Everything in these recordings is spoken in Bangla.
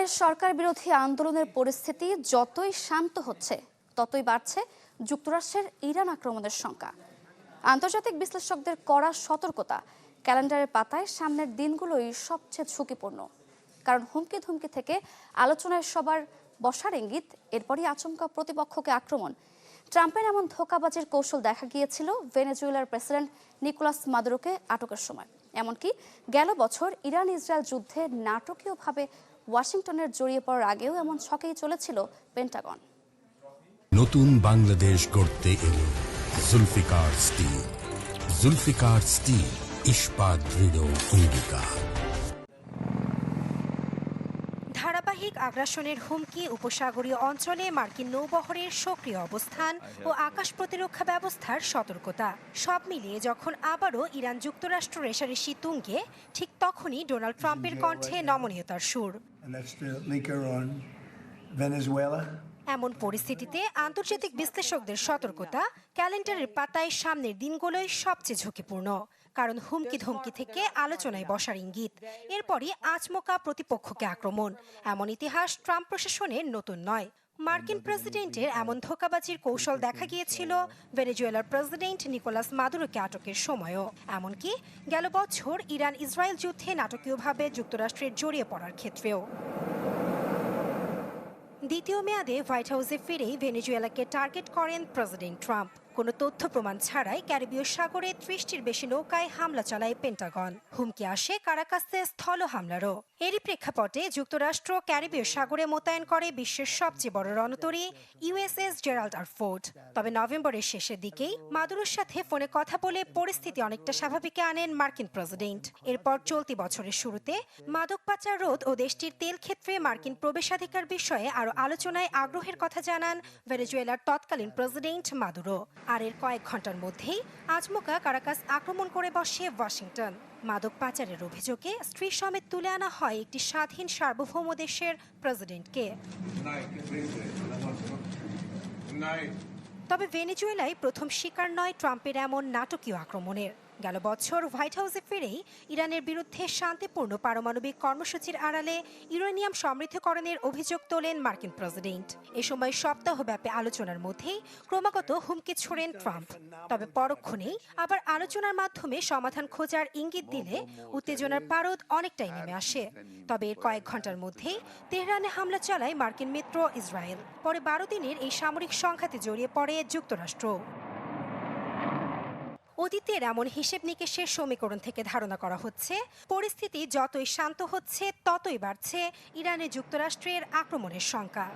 ইরানের সরকার বিরোধী আন্দোলনের পরিস্থিতি যতই শান্ত হচ্ছে ততই বাড়ছে যুক্তরাষ্ট্রের ইরান আক্রমণের শঙ্কা। আন্তর্জাতিক বিশ্লেষকদের কড়া সতর্কতা, ক্যালেন্ডারের পাতায় সামনের দিনগুলোই সবচেয়ে ঝুঁকিপূর্ণ। কারণ হুমকি ধুমকি থেকে আলোচনায় সবার বসার ইঙ্গিত, এরপরই আচমকা প্রতিপক্ষকে আক্রমণ। ট্রাম্পের এমন ধোঁকাবাজির কৌশল দেখা গিয়েছিল ভেনেজুয়েলার প্রেসিডেন্ট নিকোলাস মাদুরোকে আটকের সময়। এমনকি গেল বছর ইরান ইসরায়েল যুদ্ধে নাটকীয়ভাবে ওয়াশিংটনের জড়িয়ে পড়ার আগেও এমন ছকেই চলেছিল পেন্টাগন। নতুন বাংলাদেশ গড়তে এলো জুলফিকার স্টিল। জুলফিকার স্টিল, ইস্পাত দৃঢ় অঙ্গীকার। ধারাবাহিক আগ্রাসনের হুমকি, উপসাগরীয় অঞ্চলে মার্কিন নৌবহরের সক্রিয় অবস্থান ও আকাশ প্রতিরক্ষা ব্যবস্থার সতর্কতা, সব মিলিয়ে যখন আবারও ইরান যুক্তরাষ্ট্র রেষারেষি তুঙ্গে, ঠিক তখনই ডোনাল্ড ট্রাম্পের কণ্ঠে নমনীয়তার সুর। এমন পরিস্থিতিতে আন্তর্জাতিক বিশ্লেষকদের সতর্কতা, ক্যালেন্ডারের পাতায় সামনের দিনগুলোই সবচেয়ে ঝুঁকিপূর্ণ। কারণ হুমকি ধমকি থেকে আলোচনায় বসার ইঙ্গিত, এরপরই আচমকা প্রতিপক্ষকে আক্রমণ। এমন ইতিহাস ট্রাম্প প্রশাসনের নতুন নয়। মার্কিন প্রেসিডেন্টের এমন ধোঁকাবাজির কৌশল দেখা গিয়েছিল ভেনেজুয়েলার প্রেসিডেন্ট নিকোলাস মাদুরোকে আটকের সময়ও। এমনকি গেল বছর ইরান ইসরায়েল যুদ্ধে নাটকীয়ভাবে যুক্তরাষ্ট্রের জড়িয়ে পড়ার ক্ষেত্রেও। দ্বিতীয় মেয়াদে হোয়াইট হাউসে ফিরেই ভেনেজুয়েলাকে টার্গেট করেন প্রেসিডেন্ট ট্রাম্প। কোনো তথ্য প্রমাণ ছাড়াই ক্যারিবীয় সাগরে ৩০টির বেশি নৌকায় হামলা চালায় পেন্টাগন। হুমকি আসে কারাকাসে স্থল হামলারও। এরই প্রেক্ষাপটে যুক্তরাষ্ট্র ক্যারিবীয় সাগরে মোতায়েন করে বিশ্বের সবচেয়ে বড় রণতরী ইউএসএস জেরাল্ড আর ফোর্ড। তবে নভেম্বরের শেষের দিকেই মাদুরোর সাথে ফোনে কথা বলে পরিস্থিতি অনেকটা স্বাভাবিকে আনেন মার্কিন প্রেসিডেন্ট। এরপর চলতি বছরের শুরুতে মাদক পাচার রোধ ও দেশটির তেল ক্ষেত্রে মার্কিন প্রবেশাধিকার বিষয়ে আরও আলোচনায় আগ্রহের কথা জানান ভেনেজুয়েলার তৎকালীন প্রেসিডেন্ট মাদুরো। আর এর কয়েক ঘন্টার মধ্যেই আচমকা কারাকাস আক্রমণ করে বসে ওয়াশিংটন। মাদক পাচারের অভিযোগে স্ত্রী সমেত তুলে আনা হয় একটি স্বাধীন সার্বভৌম দেশের প্রেসিডেন্টকে। তবে ভেনেজুয়েলায় প্রথম শিকার নয় ট্রাম্পের এমন নাটকীয় আক্রমণের। গেল বছর হোয়াইট হাউসে ফিরেই ইরানের বিরুদ্ধে শান্তিপূর্ণ পারমাণবিক কর্মসূচির আড়ালে ইউরেনিয়াম সমৃদ্ধকরণের অভিযোগ তোলেন মার্কিন প্রেসিডেন্ট। এ সময় সপ্তাহব্যাপী আলোচনার মধ্যেই ক্রমাগত হুমকি ছোড়েন ট্রাম্প। তবে পরক্ষণেই আবার আলোচনার মাধ্যমে সমাধান খোঁজার ইঙ্গিত দিলে উত্তেজনার পারদ অনেকটাই নেমে আসে। তবে এর কয়েক ঘন্টার মধ্যেই তেহরানে হামলা চালায় মার্কিন মিত্র ইসরায়েল। পরে ১২ দিনের এই সামরিক সংঘাতে জড়িয়ে পড়ে যুক্তরাষ্ট্র। অতীতের এমন হিসেব নিকেশের সমীকরণ থেকে ধারণা করা হচ্ছে, পরিস্থিতি যতই শান্ত হচ্ছে ততই বাড়ছে ইরানে যুক্তরাষ্ট্রের আক্রমণের শঙ্কা।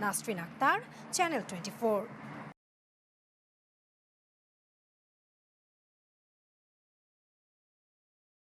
নাসরিন আক্তার, চ্যানেল 24।